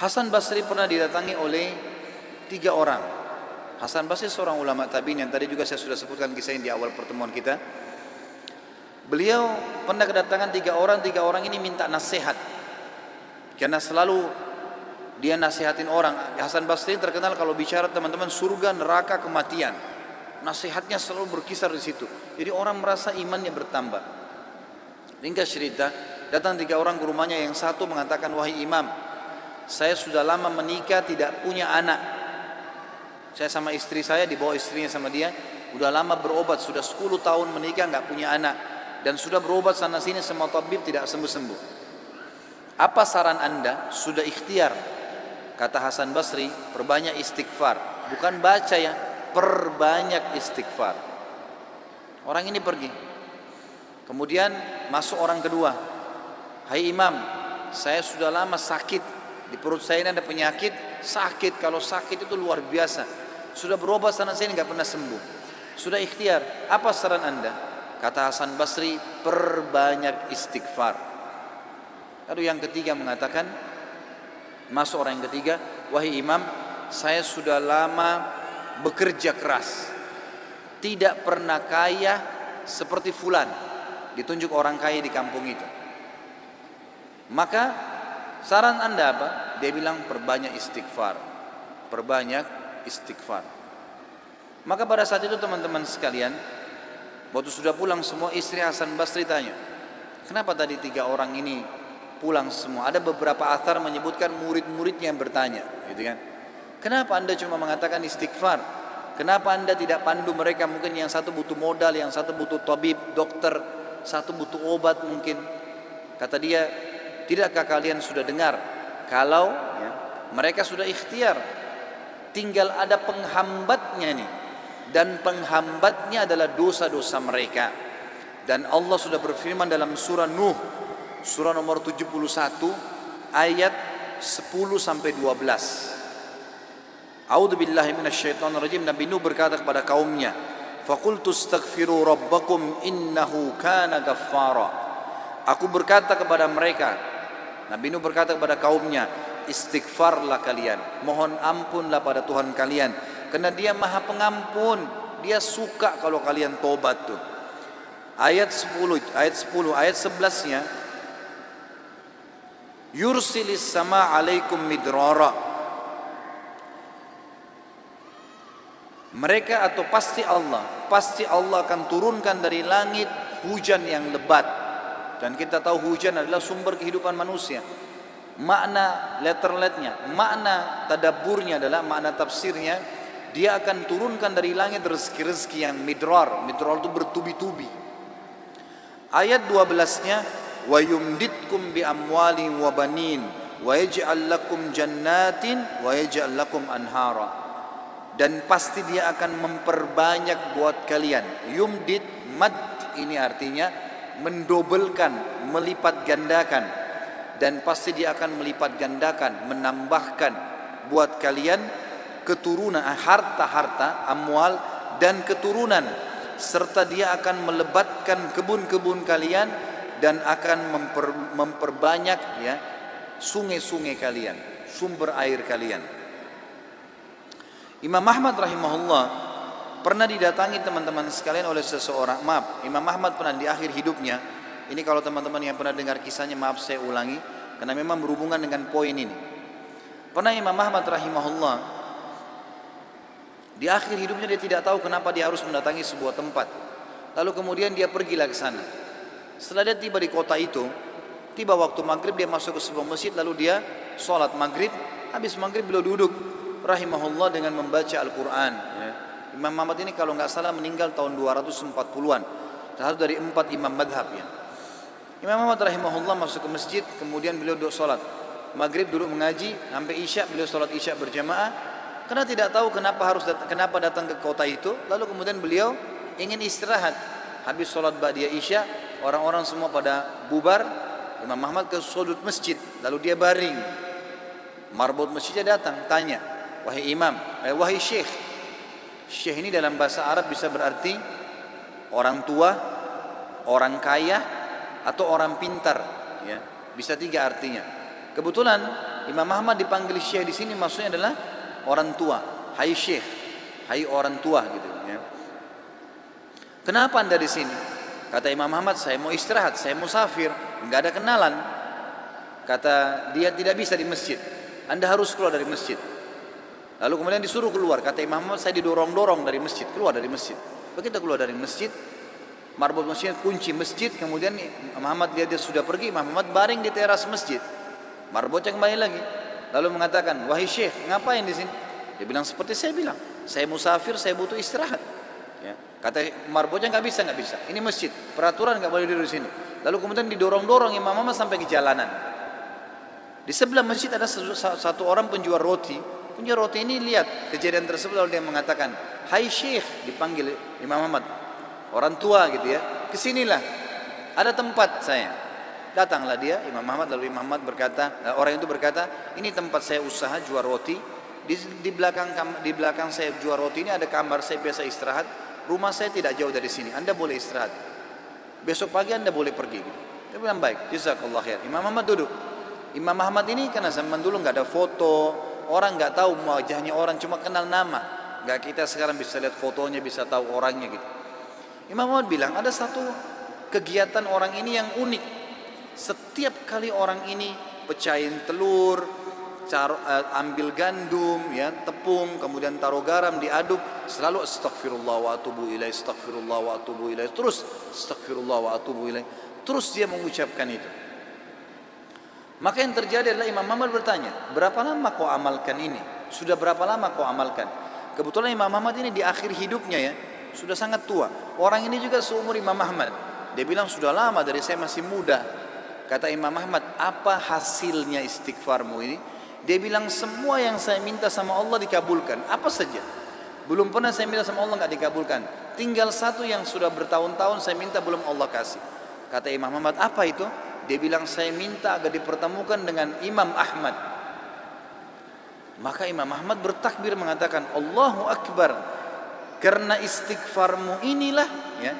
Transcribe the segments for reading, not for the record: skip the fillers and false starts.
Hasan Basri pernah didatangi oleh 3 orang. Hasan Basri seorang ulama tabi'in yang tadi juga saya sudah sebutkan kisahnya di awal pertemuan kita. Beliau pernah kedatangan 3 orang. 3 orang ini minta nasihat, karena selalu dia nasihatin orang. Hasan Basri terkenal kalau bicara teman-teman surga, neraka, kematian, nasihatnya selalu berkisar di situ. Jadi orang merasa imannya bertambah. Ringkas cerita, datang 3 orang ke rumahnya. Yang satu mengatakan, wahai imam, saya sudah lama menikah tidak punya anak. Saya sama istri saya, dibawa istrinya sama dia, udah lama berobat, sudah 10 tahun menikah nggak punya anak, dan sudah berobat sana sini sama tabib tidak sembuh-sembuh. Apa saran anda? Sudah ikhtiar, kata Hasan Basri, perbanyak istighfar. Bukan baca ya, perbanyak istighfar. Orang ini pergi. Kemudian masuk orang kedua. Hai imam, saya sudah lama sakit, di perut saya ini ada penyakit, sakit. Kalau sakit itu luar biasa, sudah berobat sana sini nggak pernah sembuh. Sudah ikhtiar, apa saran anda? Kata Hasan Basri, perbanyak istighfar. Lalu yang ketiga mengatakan, masuk orang yang ketiga, wahai imam, saya sudah lama bekerja keras, tidak pernah kaya seperti fulan. Ditunjuk orang kaya di kampung itu. Maka saran anda apa? Dia bilang perbanyak istighfar, perbanyak istighfar. Maka pada saat itu teman-teman sekalian, waktu sudah pulang semua, istri Hasan Basri tanya, kenapa tadi 3 orang ini pulang semua? Ada beberapa athar menyebutkan murid-muridnya yang bertanya, gitu kan? Kenapa anda cuma mengatakan istighfar? Kenapa anda tidak pandu mereka? Mungkin yang satu butuh modal, yang satu butuh tabib, dokter, satu butuh obat mungkin. Kata dia, tidakkah kalian sudah dengar kalau mereka sudah ikhtiar, tinggal ada penghambatnya nih, dan penghambatnya adalah dosa-dosa mereka. Dan Allah sudah berfirman dalam surah Nuh, surah nomor 71 ayat 10 sampai 12. A'udzubillahi minasyaitonirrajim. Nabi Nuh berkata kepada kaumnya, faqultu astaghfiru rabbakum innahu kana ghaffara. Aku berkata kepada mereka, Nabi Nuh berkata kepada kaumnya, istighfarlah kalian, mohon ampunlah pada Tuhan kalian, karena dia maha pengampun, dia suka kalau kalian tobat tuh. Ayat 11-nya, yursilis sama alaikum midrara. Mereka atau pasti Allah akan turunkan dari langit hujan yang lebat. Dan kita tahu hujan adalah sumber kehidupan manusia. Makna letterletnya, makna tadabburnya adalah, makna tafsirnya, dia akan turunkan dari langit rezeki-rezeki yang midrar. Midrar itu bertubi-tubi. Ayat 12-nya, wa yumditkum bi amwali wa banin wa yaj'al lakum jannatin wa yaj'al lakum anhara. Dan pasti dia akan memperbanyak buat kalian. Yumdit, mad ini artinya mendobelkan, melipat gandakan. Dan pasti dia akan melipat gandakan, menambahkan buat kalian keturunan, harta-harta, amwal dan keturunan. Serta dia akan melebatkan kebun-kebun kalian dan akan memperbanyak sungai-sungai kalian, sumber air kalian. Imam Ahmad rahimahullah pernah didatangi teman-teman sekalian oleh seseorang. Maaf, Imam Ahmad pernah di akhir hidupnya, ini kalau teman-teman yang pernah dengar kisahnya, maaf saya ulangi, karena memang berhubungan dengan poin ini. Pernah Imam Ahmad rahimahullah di akhir hidupnya dia tidak tahu kenapa dia harus mendatangi sebuah tempat. Lalu kemudian dia pergilah ke sana. Setelah dia tiba di kota itu, tiba waktu maghrib, dia masuk ke sebuah masjid, lalu dia sholat maghrib. Habis maghrib beliau duduk rahimahullah dengan membaca Al-Quran. Imam Ahmad ini kalau nggak salah meninggal tahun 240-an, satu dari 4 imam madhab ya. Imam Ahmad rahimahullah masuk ke masjid, kemudian beliau duduk sholat maghrib, duduk mengaji sampai isya. Beliau sholat isya berjamaah karena tidak tahu kenapa datang ke kota itu. Lalu kemudian beliau ingin istirahat. Habis sholat ba'diyah isya, orang-orang semua pada bubar, Imam Ahmad ke sudut masjid, lalu dia baring. Marbot masjidnya datang tanya, wahai imam, wahai syekh. Syekh ini dalam bahasa Arab bisa berarti orang tua, orang kaya, atau orang pintar ya. Bisa 3 artinya. Kebetulan Imam Ahmad dipanggil Syekh di sini maksudnya adalah orang tua. Hai Syekh, hai orang tua gitu ya. Kenapa Anda di sini? Kata Imam Ahmad, saya mau istirahat, saya musafir, nggak ada kenalan. Kata dia, tidak bisa di masjid. Anda harus keluar dari masjid. Lalu kemudian disuruh keluar. Kata Imam Ahmad, saya didorong-dorong dari masjid, keluar dari masjid. Begitu keluar dari masjid, marbot masjid, kunci masjid. Kemudian Imam Ahmad lihat dia sudah pergi. Imam Ahmad baring di teras masjid. Marbotnya kembali lagi. Lalu mengatakan, wahai Syekh, ngapain di sini? Dia bilang seperti saya bilang, saya musafir, saya butuh istirahat. Ya. Kata marbotnya, nggak bisa. Ini masjid, peraturan nggak boleh duduk di sini. Lalu kemudian didorong-dorong Imam Ahmad sampai ke jalanan. Di sebelah masjid ada satu orang penjual roti. Penjual roti ini lihat kejadian tersebut, lalu dia mengatakan, hai Syekh, dipanggil Imam Ahmad, orang tua gitu ya, kesinilah, ada tempat saya. Datanglah dia, Imam Ahmad. Lalu Imam Ahmad berkata, orang itu berkata, ini tempat saya usaha jual roti. Di belakang saya jual roti ini ada kamar saya biasa istirahat. Rumah saya tidak jauh dari sini. Anda boleh istirahat. Besok pagi Anda boleh pergi. Dia bilang baik. Jazakallah khair. Imam Ahmad duduk. Imam Ahmad ini karena zaman dulu nggak ada foto, orang nggak tahu wajahnya orang, cuma kenal nama. Nggak kita sekarang bisa lihat fotonya, bisa tahu orangnya gitu. Imam Ahmad bilang ada satu kegiatan orang ini yang unik. Setiap kali orang ini pecahin telur, ambil gandum, ya, tepung, kemudian taruh garam, diaduk, selalu astagfirullah wa atubu ilaih, astagfirullah wa atubu ilaih, terus astagfirullah wa atubu ilaih, terus dia mengucapkan itu. Maka yang terjadi adalah Imam Ahmad bertanya, berapa lama kau amalkan ini? Sudah berapa lama kau amalkan? Kebetulan Imam Ahmad ini di akhir hidupnya ya, sudah sangat tua. Orang ini juga seumur Imam Ahmad. Dia bilang sudah lama, dari saya masih muda. Kata Imam Ahmad, apa hasilnya istighfarmu ini? Dia bilang semua yang saya minta sama Allah dikabulkan. Apa saja? Belum pernah saya minta sama Allah nggak dikabulkan. Tinggal satu yang sudah bertahun-tahun saya minta belum Allah kasih. Kata Imam Ahmad, apa itu? Dia bilang saya minta agar dipertemukan dengan Imam Ahmad. Maka Imam Ahmad bertakbir mengatakan, Allahu Akbar. Karena istighfarmu inilah ya,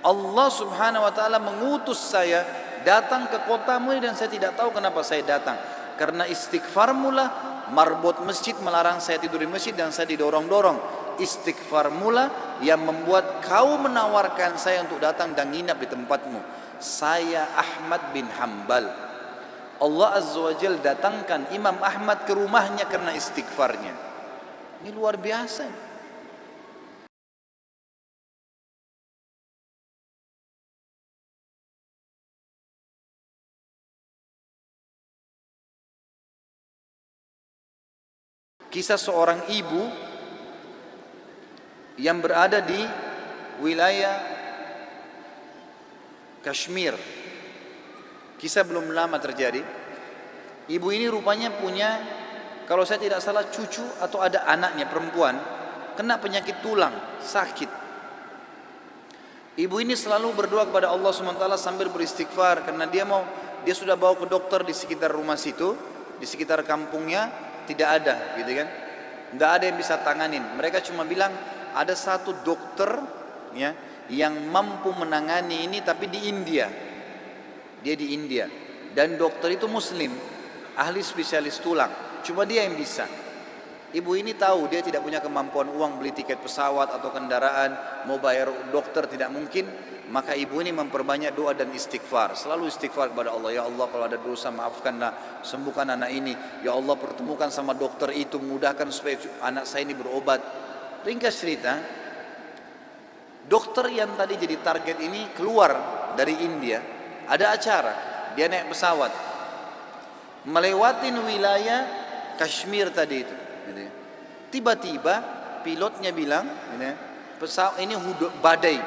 Allah Subhanahu wa taala mengutus saya datang ke kotamu dan saya tidak tahu kenapa saya datang. Karena istighfarmu lah marbot masjid melarang saya tidur di masjid dan saya didorong-dorong. Istighfarmu lah yang membuat kau menawarkan saya untuk datang dan nginap di tempatmu. Saya Ahmad bin Hanbal. Allah Azza wa Jal datangkan Imam Ahmad ke rumahnya karena istighfarnya. Ini luar biasa. Kisah seorang ibu yang berada di wilayah Kashmir. Kisah belum lama terjadi. Ibu ini rupanya punya, kalau saya tidak salah, cucu atau ada anaknya perempuan kena penyakit tulang, sakit. Ibu ini selalu berdoa kepada Allah SWT sambil beristighfar karena dia sudah bawa ke dokter di sekitar rumah situ, di sekitar kampungnya. Tidak ada, gitu kan? Nggak ada yang bisa tanganin. Mereka cuma bilang ada satu dokter, ya, yang mampu menangani ini, tapi di India. Dia di India. Dan dokter itu Muslim, ahli spesialis tulang. Cuma dia yang bisa. Ibu ini tahu dia tidak punya kemampuan uang beli tiket pesawat atau kendaraan, mau bayar dokter tidak mungkin. Maka ibu ini memperbanyak doa dan istighfar. Selalu istighfar kepada Allah. Ya Allah, kalau ada dosa maafkanlah, sembuhkan anak ini. Ya Allah, pertemukan sama dokter itu, mudahkan supaya anak saya ini berobat. Ringkas cerita, dokter yang tadi jadi target ini keluar dari India. Ada acara, dia naik pesawat melewatin wilayah Kashmir tadi itu. Tiba-tiba pilotnya bilang, pesawat ini badai,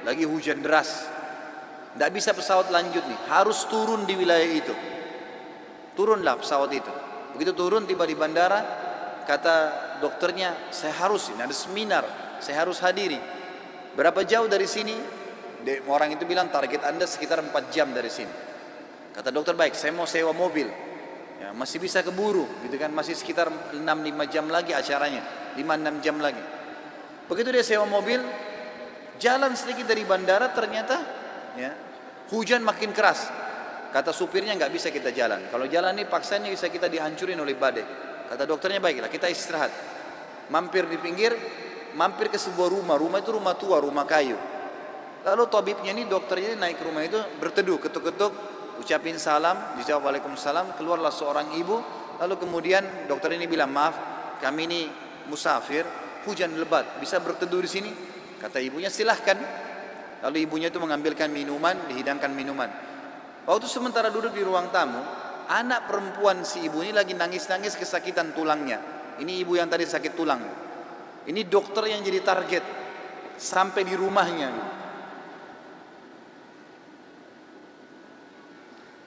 lagi hujan deras, tidak bisa pesawat lanjut nih, harus turun di wilayah itu. Turunlah pesawat itu. Begitu turun, tiba di bandara, kata dokternya, saya harus, ini ada seminar, saya harus hadiri. Berapa jauh dari sini? Orang itu bilang target Anda sekitar 4 jam dari sini. Kata dokter, baik, saya mau sewa mobil, ya, masih bisa keburu gitu kan, masih sekitar 6-5 jam lagi acaranya, 5-6 jam lagi. Begitu dia sewa mobil, jalan sedikit dari bandara, ternyata ya, hujan makin keras. Kata supirnya nggak bisa kita jalan. Kalau jalan ini paksanya bisa kita dihancurin oleh badai. Kata dokternya baiklah kita istirahat. Mampir di pinggir, mampir ke sebuah rumah. Rumah itu rumah tua, rumah kayu. Lalu tabibnya ini, dokternya ini naik ke rumah itu berteduh, ketuk-ketuk, ucapin salam, dijawab waalaikumsalam, keluarlah seorang ibu. Lalu kemudian dokter ini bilang, maaf, kami ini musafir, hujan lebat, bisa berteduh di sini? Kata ibunya, silahkan. Lalu ibunya itu mengambilkan minuman, dihidangkan minuman. Waktu sementara duduk di ruang tamu, anak perempuan si ibu ini lagi nangis-nangis kesakitan tulangnya. Ini ibu yang tadi sakit tulang. Ini dokter yang jadi target sampai di rumahnya.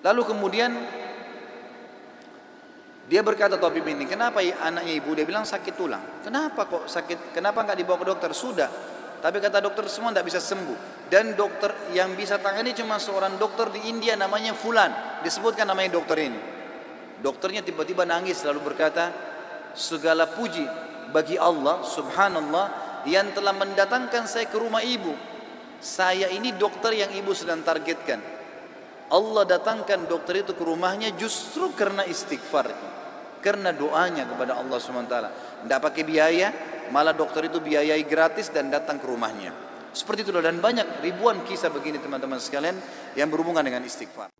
Lalu kemudian dia berkata tabib ini, kenapa anaknya ibu? Dia bilang sakit tulang. Kenapa kok sakit? Kenapa nggak dibawa ke dokter? Sudah. Tapi kata dokter semua tidak bisa sembuh. Dan dokter yang bisa tangani cuma seorang dokter di India namanya Fulan. Disebutkan namanya dokter ini. Dokternya tiba-tiba nangis lalu berkata, segala puji bagi Allah subhanallah yang telah mendatangkan saya ke rumah ibu. Saya ini dokter yang ibu sedang targetkan. Allah datangkan dokter itu ke rumahnya justru karena istighfarnya, karena doanya kepada Allah SWT. Tidak pakai biaya, malah dokter itu biayai gratis dan datang ke rumahnya. Seperti itu, dan banyak ribuan kisah begini teman-teman sekalian yang berhubungan dengan istighfar.